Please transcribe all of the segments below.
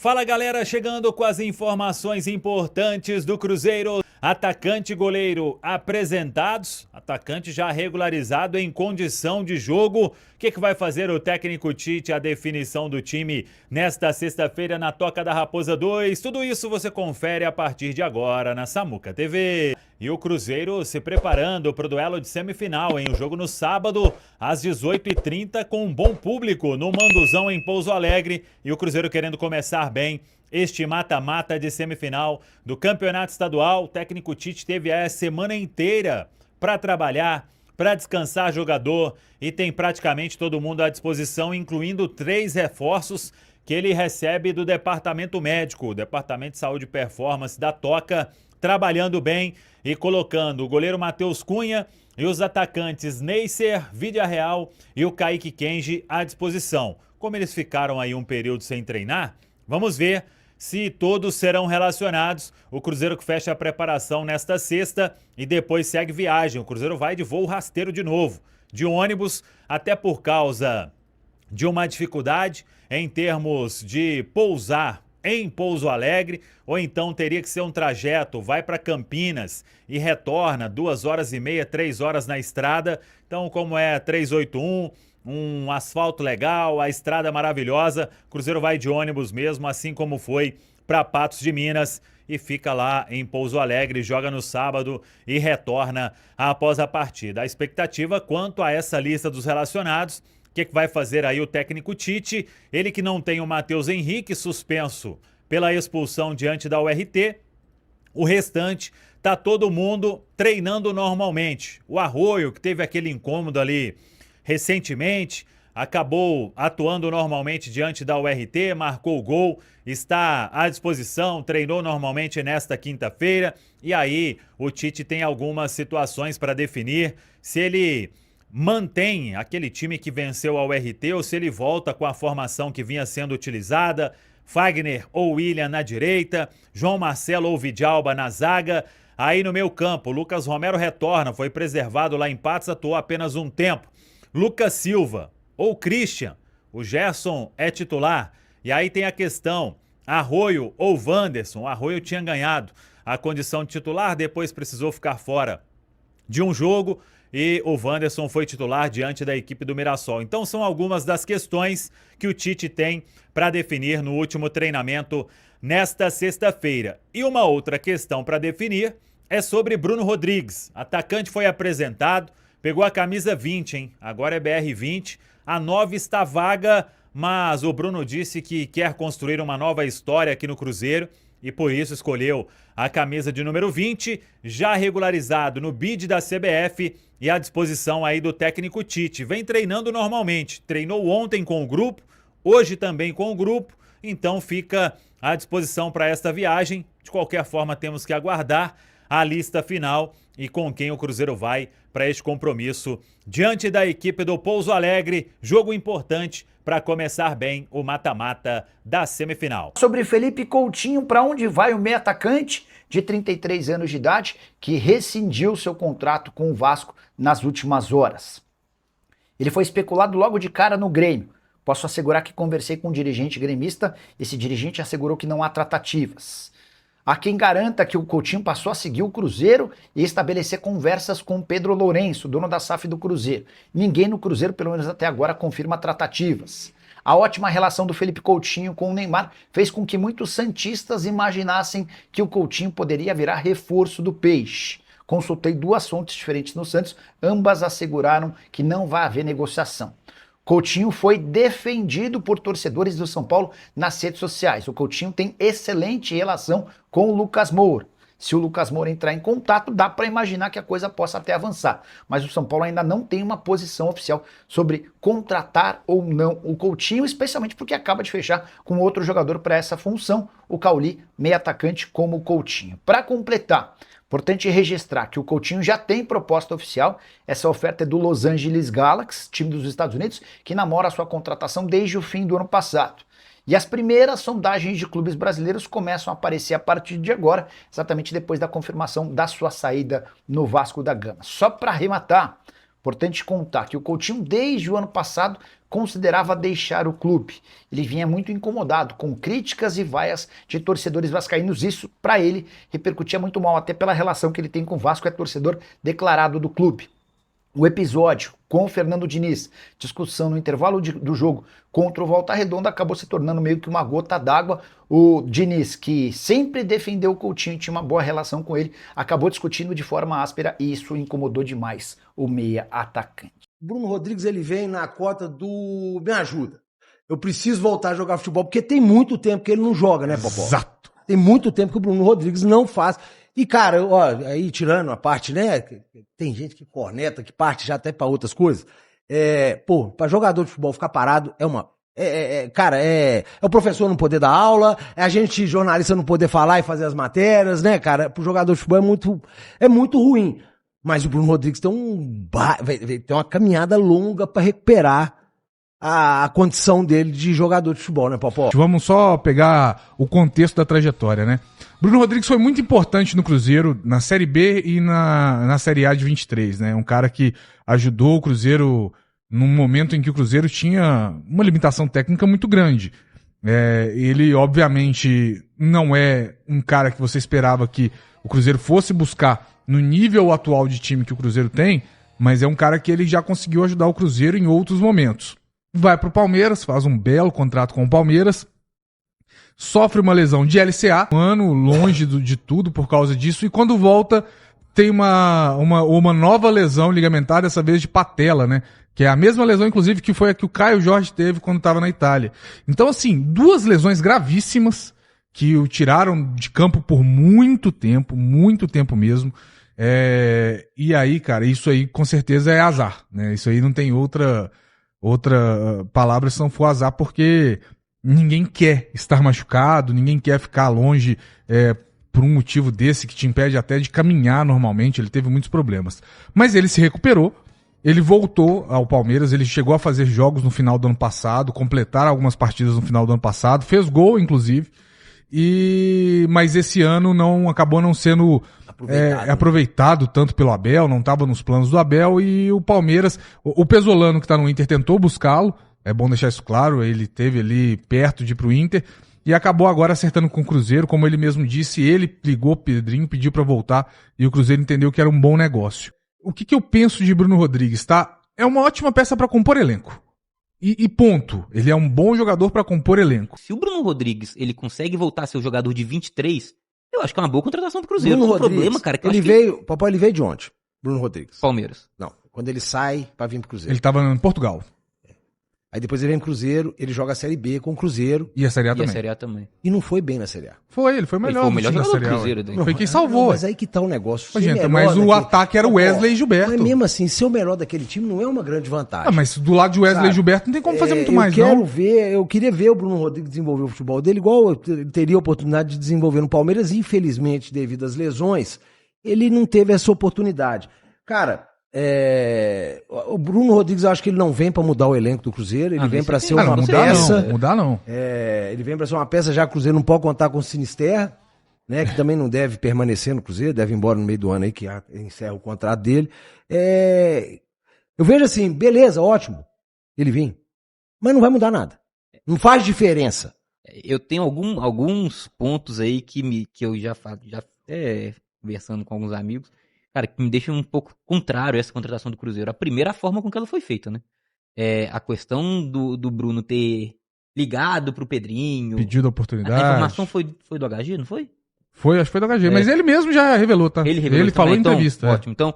Fala galera, chegando com as informações importantes do Cruzeiro. Atacante e goleiro apresentados, atacante já regularizado em condição de jogo. O que vai fazer o técnico Tite? A definição do time nesta sexta-feira na Toca da Raposa 2. Tudo isso você confere a partir de agora na Samuca TV. E o Cruzeiro se preparando para o duelo de semifinal, hein? O jogo no sábado, às 18h30, com um bom público no Manduzão, em Pouso Alegre. E o Cruzeiro querendo começar bem este mata-mata de semifinal do Campeonato Estadual. O técnico Tite teve a semana inteira para trabalhar, para descansar jogador, e tem praticamente todo mundo à disposição, incluindo 3 reforços que ele recebe do Departamento Médico, o Departamento de Saúde e Performance da Toca, trabalhando bem e colocando o goleiro Matheus Cunha e os atacantes Neisser, Vidia Real e o Kaique Kenji à disposição. Como eles ficaram aí um período sem treinar, vamos ver se todos serão relacionados. O Cruzeiro que fecha a preparação nesta sexta e depois segue viagem. O Cruzeiro vai de voo rasteiro de novo, de ônibus, até por causa de uma dificuldade em termos de pousar em Pouso Alegre, ou então teria que ser um trajeto, vai para Campinas e retorna 2h30, 3 horas na estrada. Então, como é 381, um asfalto legal, a estrada maravilhosa, Cruzeiro vai de ônibus mesmo, assim como foi para Patos de Minas, e fica lá em Pouso Alegre, joga no sábado e retorna após a partida. A expectativa quanto a essa lista dos relacionados, o que vai fazer aí o técnico Tite? Ele que não tem o Matheus Henrique, suspenso pela expulsão diante da URT. O restante, tá todo mundo treinando normalmente. O Arroio, que teve aquele incômodo ali recentemente, acabou atuando normalmente diante da URT, marcou o gol, está à disposição, treinou normalmente nesta quinta-feira. E aí o Tite tem algumas situações para definir, se ele mantém aquele time que venceu a URT ou se ele volta com a formação que vinha sendo utilizada. Fagner ou William na direita, João Marcelo ou Vidalba na zaga. Aí no meio campo, Lucas Romero retorna, foi preservado lá em Patos, atuou apenas um tempo. Lucas Silva ou Christian, o Gerson é titular. E aí tem a questão, Arroio ou Wanderson. O Arroio tinha ganhado a condição de titular, depois precisou ficar fora de um jogo, e o Wanderson foi titular diante da equipe do Mirassol. Então são algumas das questões que o Tite tem para definir no último treinamento nesta sexta-feira. E uma outra questão para definir é sobre Bruno Rodrigues. Atacante foi apresentado, pegou a camisa 20, hein? Agora é BR20. A 9 está vaga, mas o Bruno disse que quer construir uma nova história aqui no Cruzeiro e por isso escolheu a camisa de número 20, já regularizado no bid da CBF e à disposição aí do técnico Tite. Vem treinando normalmente, treinou ontem com o grupo, hoje também com o grupo, então fica à disposição para esta viagem. De qualquer forma, temos que aguardar a lista final e com quem o Cruzeiro vai para este compromisso diante da equipe do Pouso Alegre. Jogo importante para começar bem o mata-mata da semifinal. Sobre Felipe Coutinho, para onde vai o meio atacante de 33 anos de idade que rescindiu seu contrato com o Vasco nas últimas horas? Ele foi especulado logo de cara no Grêmio. Posso assegurar que conversei com um dirigente gremista, esse dirigente assegurou que não há tratativas. Há quem garanta que o Coutinho passou a seguir o Cruzeiro e estabelecer conversas com Pedro Lourenço, dono da SAF do Cruzeiro. Ninguém no Cruzeiro, pelo menos até agora, confirma tratativas. A ótima relação do Felipe Coutinho com o Neymar fez com que muitos santistas imaginassem que o Coutinho poderia virar reforço do Peixe. Consultei 2 fontes diferentes no Santos, ambas asseguraram que não vai haver negociação. Coutinho foi defendido por torcedores do São Paulo nas redes sociais. O Coutinho tem excelente relação com o Lucas Moura. Se o Lucas Moura entrar em contato, dá para imaginar que a coisa possa até avançar. Mas o São Paulo ainda não tem uma posição oficial sobre contratar ou não o Coutinho, especialmente porque acaba de fechar com outro jogador para essa função, o Cauli, meio atacante como o Coutinho. Para completar, importante registrar que o Coutinho já tem proposta oficial. Essa oferta é do Los Angeles Galaxy, time dos Estados Unidos, que namora a sua contratação desde o fim do ano passado. E as primeiras sondagens de clubes brasileiros começam a aparecer a partir de agora, exatamente depois da confirmação da sua saída no Vasco da Gama. Só para arrematar, Importante contar que o Coutinho, desde o ano passado, considerava deixar o clube. Ele vinha muito incomodado com críticas e vaias de torcedores vascaínos. Isso, para ele, repercutia muito mal, até pela relação que ele tem com o Vasco, é torcedor declarado do clube. O episódio com o Fernando Diniz, discussão no intervalo do jogo contra o Volta Redonda, acabou se tornando meio que uma gota d'água. O Diniz, que sempre defendeu o Coutinho, tinha uma boa relação com ele, acabou discutindo de forma áspera e isso incomodou demais o meia atacante. Bruno Rodrigues, ele vem na cota do me ajuda. Eu preciso voltar a jogar futebol, porque tem muito tempo que ele não joga, né, Popó? Exato. Tem muito tempo que o Bruno Rodrigues não faz. E, cara, ó, aí tirando a parte, né? Tem gente que corneta, que parte já até pra outras coisas. Pra jogador de futebol ficar parado é uma. Cara, é o professor não poder dar aula, é a gente, jornalista, não poder falar e fazer as matérias, né, cara? Pro jogador de futebol é muito ruim. Mas o Bruno Rodrigues tem uma caminhada longa pra recuperar a condição dele de jogador de futebol, né, Popó? Vamos só pegar o contexto da trajetória, né? Bruno Rodrigues foi muito importante no Cruzeiro, na Série B e na Série A de 23, né? Um cara que ajudou o Cruzeiro num momento em que o Cruzeiro tinha uma limitação técnica muito grande. Ele, obviamente, não é um cara que você esperava que o Cruzeiro fosse buscar no nível atual de time que o Cruzeiro tem, mas é um cara que ele já conseguiu ajudar o Cruzeiro em outros momentos. Vai pro Palmeiras, faz um belo contrato com o Palmeiras, sofre uma lesão de LCA, um ano longe de tudo por causa disso, e quando volta tem uma nova lesão ligamentar, dessa vez de patela, né? Que é a mesma lesão, inclusive, que foi a que o Caio Jorge teve quando estava na Itália. Então, assim, duas lesões gravíssimas que o tiraram de campo por muito tempo mesmo. E aí, cara, isso aí com certeza é azar, né? Isso aí não tem outra palavra se não for azar, porque ninguém quer estar machucado, ninguém quer ficar longe por um motivo desse que te impede até de caminhar normalmente. Ele teve muitos problemas. Mas ele se recuperou, ele voltou ao Palmeiras, ele chegou a fazer jogos no final do ano passado, completar algumas partidas no final do ano passado, fez gol, inclusive, mas esse ano acabou não sendo aproveitado tanto pelo Abel, não estava nos planos do Abel, e o Palmeiras, o Pesolano que está no Inter tentou buscá-lo, é bom deixar isso claro, ele esteve ali perto de ir pro Inter, e acabou agora acertando com o Cruzeiro, como ele mesmo disse, ele ligou o Pedrinho, pediu para voltar, e o Cruzeiro entendeu que era um bom negócio. O que eu penso de Bruno Rodrigues, tá? É uma ótima peça para compor elenco. E ponto. Ele é um bom jogador para compor elenco. Se o Bruno Rodrigues, ele consegue voltar a ser o jogador de 23, eu acho que é uma boa contratação pro Cruzeiro. Bruno O Rodrigues, problema, cara, é que eu ele acho veio, Papai, ele veio de onde? Bruno Rodrigues. Palmeiras. Não, quando ele sai pra vir pro Cruzeiro. Ele tava em Portugal. Aí depois ele vem pro Cruzeiro, ele joga a Série B com o Cruzeiro. E a Série A E a também. Série A também. E não foi bem na Série A. Ele foi melhor. Ele foi o melhor do time da jogador do Série A, Cruzeiro, ué. daí. Foi quem salvou. Mas aí que tá o negócio. Mas, Ser gente, melhor mas o daquele- ataque era o Wesley e Gilberto. Mas mesmo assim, ser o melhor daquele time não é uma grande vantagem. Mas do lado de Wesley Sabe? e Gilberto não tem como fazer muito eu mais, quero não. eu queria ver o Bruno Rodrigues desenvolver o futebol dele, igual eu teria a oportunidade de desenvolver no Palmeiras. Infelizmente, devido às lesões, ele não teve essa oportunidade. Cara, o Bruno Rodrigues, eu acho que ele não vem pra mudar o elenco do Cruzeiro, ele vem pra ser Ah, uma não, mudar peça. não. Mudar não. Ele vem pra ser uma peça, já que o Cruzeiro não pode contar com o Sinisterra, né, que também não deve permanecer no Cruzeiro, deve ir embora no meio do ano aí, que encerra o contrato dele. Eu vejo assim, beleza, ótimo, ele vem, mas não vai mudar nada. Não faz diferença. Eu tenho alguns pontos aí que eu já até conversando com alguns amigos, cara, que me deixam um pouco contrário a essa contratação do Cruzeiro. A primeira, a forma com que ela foi feita, né? A questão do Bruno ter ligado pro Pedrinho. Pedido a A oportunidade. informação foi do HG, não foi? Acho que foi do HG. Mas ele mesmo já revelou, tá? Ele revelou falou em também, entrevista. então, ótimo. Então,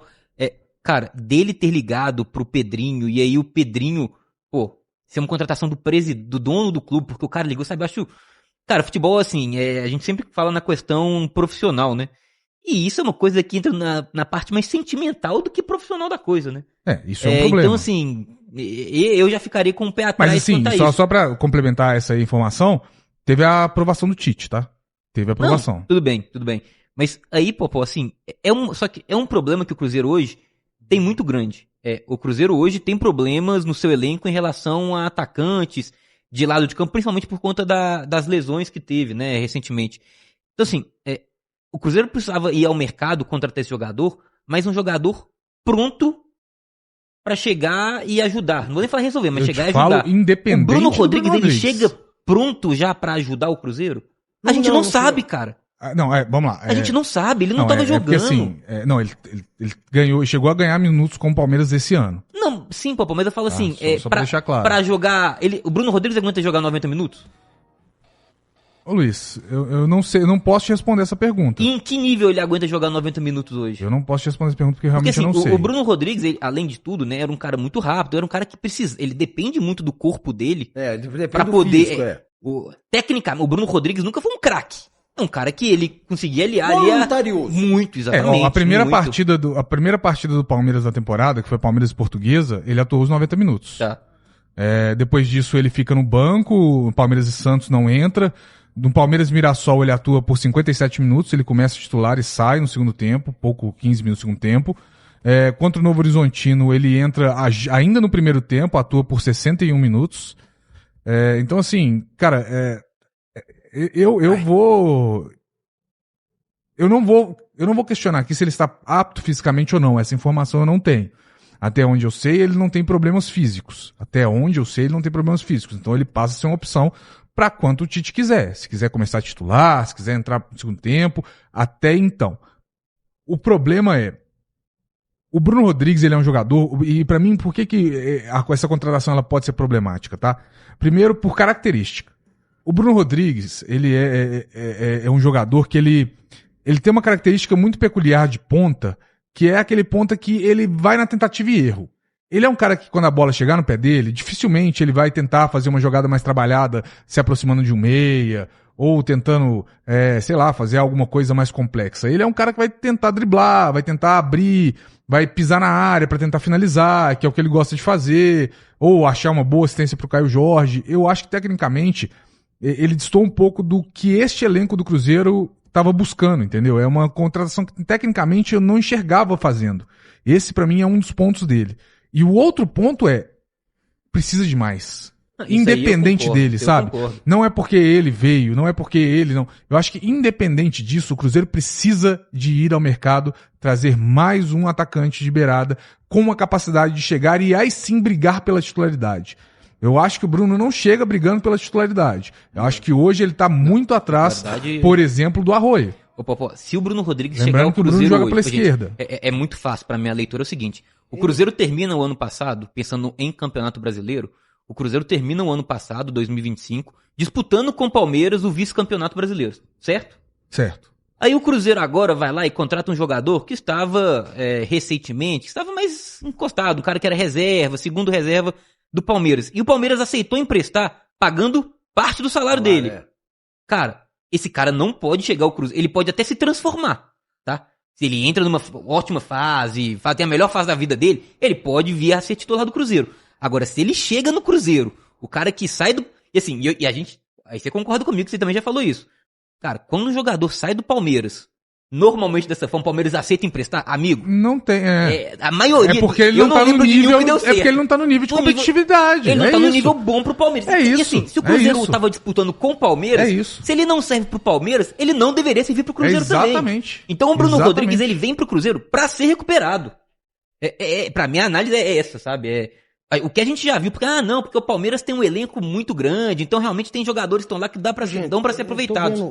cara, dele ter ligado pro Pedrinho, e aí o Pedrinho, ser uma contratação do dono do clube, porque o cara ligou, sabe? Eu acho, cara, futebol, assim, a gente sempre fala na questão profissional, né? E isso é uma coisa que entra na parte mais sentimental do que profissional da coisa, né? Isso é um problema. Então, assim, eu já ficaria com o pé atrás Mas assim, quanto a isso. só pra complementar essa informação, teve a aprovação do Tite, tá? Teve a aprovação. Não, tudo bem. Mas aí, Popó, assim, só que é um problema que o Cruzeiro hoje tem muito grande. O Cruzeiro hoje tem problemas no seu elenco em relação a atacantes de lado de campo, principalmente por conta das lesões que teve, né, recentemente. Então, assim, o Cruzeiro precisava ir ao mercado contratar esse jogador, mas um jogador pronto pra chegar e ajudar. Não vou nem falar resolver, mas Eu chegar te e ajudar. falo independente O Bruno do Rodrigues, Bruno ele Rodrigues. chega pronto já pra ajudar o Cruzeiro? A gente não sabe, cara. Não, vamos lá. A gente não sabe, ele não tava porque, jogando. assim, ele ganhou, chegou a ganhar minutos com o Palmeiras esse ano. Não, sim, pô, mas eu falo assim, só pra deixar claro. pra jogar... o Bruno Rodrigues aguenta jogar 90 minutos? Ô Luiz, eu não sei, eu não posso te responder essa pergunta. E em que nível ele aguenta jogar 90 minutos hoje? Eu não posso te responder essa pergunta porque Porque realmente assim, eu não sei. o Bruno Rodrigues, ele, além de tudo, né, era um cara muito rápido, era um cara que precisa, ele depende muito do corpo dele Depende pra do poder... físico, Tecnicamente, o Bruno Rodrigues nunca foi um craque. É um cara que ele conseguia aliar Voluntarioso. muito, exatamente. A primeira muito. partida do Palmeiras da temporada, que foi Palmeiras e Portuguesa, ele atuou os 90 minutos. Tá. Depois disso ele fica no banco, o Palmeiras e Santos não entra. No Palmeiras e Mirassol ele atua por 57 minutos, ele começa titular e sai no segundo tempo, 15 minutos no segundo tempo. Contra o Novo Horizontino ele entra ainda no primeiro tempo, atua por 61 minutos. Então assim, cara, eu não vou questionar aqui se ele está apto fisicamente ou não, essa informação eu não tenho. Até onde eu sei, ele não tem problemas físicos. Então ele passa a ser uma opção para quanto o Tite quiser. Se quiser começar a titular, se quiser entrar no segundo tempo, até então. O problema é, o Bruno Rodrigues, ele é um jogador, e para mim, por que essa contratação ela pode ser problemática, tá? Primeiro, por característica. O Bruno Rodrigues, ele é um jogador que ele tem uma característica muito peculiar de ponta, que é aquele ponta que ele vai na tentativa e erro. Ele é um cara que, quando a bola chegar no pé dele, dificilmente ele vai tentar fazer uma jogada mais trabalhada, se aproximando de um meia, ou tentando, fazer alguma coisa mais complexa. Ele é um cara que vai tentar driblar, vai tentar abrir, vai pisar na área para tentar finalizar, que é o que ele gosta de fazer, ou achar uma boa assistência pro Caio Jorge. Eu acho que, tecnicamente, ele distou um pouco do que este elenco do Cruzeiro estava buscando, entendeu? É uma contratação que, tecnicamente, eu não enxergava fazendo. Esse, para mim, é um dos pontos dele. E o outro ponto precisa de mais. Independente dele, sabe? Não é porque ele veio, não é porque ele não... Eu acho que, independente disso, o Cruzeiro precisa de ir ao mercado, trazer mais um atacante de beirada com a capacidade de chegar e aí sim brigar pela titularidade. Eu acho que o Bruno não chega brigando pela titularidade. Eu acho que hoje ele tá muito atrás, por exemplo, do Arroio. Se o Bruno Rodrigues Lembrando chegar ao que o Bruno Cruzeiro joga hoje, pela esquerda. É muito fácil pra minha leitura, é o seguinte. O Cruzeiro termina o ano passado, pensando em Campeonato Brasileiro, o Cruzeiro termina o ano passado, 2025, disputando com o Palmeiras o vice-campeonato brasileiro, certo? Certo. Aí o Cruzeiro agora vai lá e contrata um jogador que estava recentemente, que estava mais encostado, um cara que era reserva, segundo reserva do Palmeiras. E o Palmeiras aceitou emprestar, pagando parte do salário dele. Cara, esse cara não pode chegar ao Cruzeiro, ele pode até se transformar, tá? Se ele entra numa ótima fase, tem a melhor fase da vida dele, ele pode vir a ser titular do Cruzeiro. Agora, se ele chega no Cruzeiro, o cara que sai do... E assim, a gente... Aí você concorda comigo, que você também já falou isso. Cara, quando um jogador sai do Palmeiras, normalmente dessa forma, o Palmeiras aceita emprestar, amigo? Não tem, a maioria... É porque ele não tá no nível... É porque ele não tá no nível de competitividade. Ele não tá no nível bom pro Palmeiras. É isso. E assim, se o Cruzeiro tava disputando com o Palmeiras, se ele não serve pro Palmeiras, ele não deveria servir pro Cruzeiro também. Exatamente. Então o Bruno Rodrigues, ele vem pro Cruzeiro pra ser recuperado. Pra mim, a análise é essa, sabe? O que a gente já viu, porque porque o Palmeiras tem um elenco muito grande, então realmente tem jogadores que estão lá que dão pra ser aproveitados.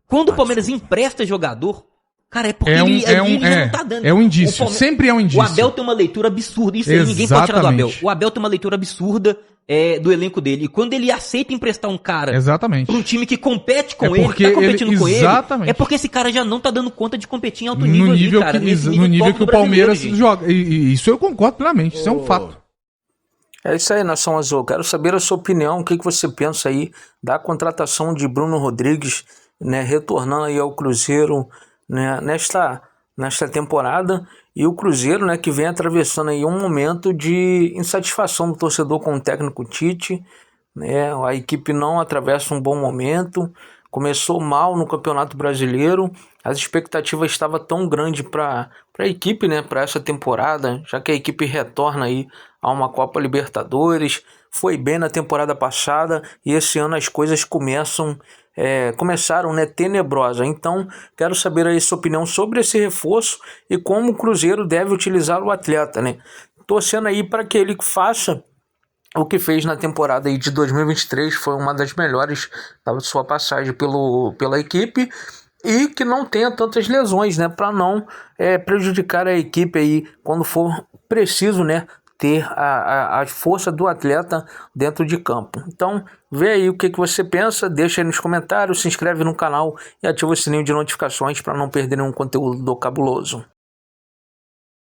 Quando o Palmeiras empresta jogador, cara, é porque ele já não tá dando. É um indício, sempre é um indício. O Abel tem uma leitura absurda, isso aí ninguém pode tirar do Abel. O Abel tem uma leitura absurda do elenco dele, e quando ele aceita emprestar um cara pra um time que compete com ele, que tá competindo com ele, é porque esse cara já não tá dando conta de competir em alto nível ali, cara. No nível que o Palmeiras joga, e isso eu concordo plenamente, isso é um fato. É isso aí, Nação Azul. Quero saber a sua opinião, o que você pensa aí da contratação de Bruno Rodrigues, né, retornando aí ao Cruzeiro, né, nesta temporada, e o Cruzeiro, né, que vem atravessando aí um momento de insatisfação do torcedor com o técnico Tite, né, a equipe não atravessa um bom momento, começou mal no Campeonato Brasileiro, as expectativas estavam tão grandes para a equipe, né, para essa temporada, já que a equipe retorna aí a uma Copa Libertadores, foi bem na temporada passada e esse ano as coisas começaram, né, tenebrosa. Então, quero saber aí sua opinião sobre esse reforço e como o Cruzeiro deve utilizar o atleta, né? torcendo aí para que ele faça o que fez na temporada aí de 2023, foi uma das melhores da sua passagem pela equipe, e que não tenha tantas lesões, né, para não prejudicar a equipe aí quando for preciso, né, ter a força do atleta dentro de campo. Então, vê aí o que você pensa, deixa aí nos comentários, se inscreve no canal e ativa o sininho de notificações para não perder nenhum conteúdo cabuloso.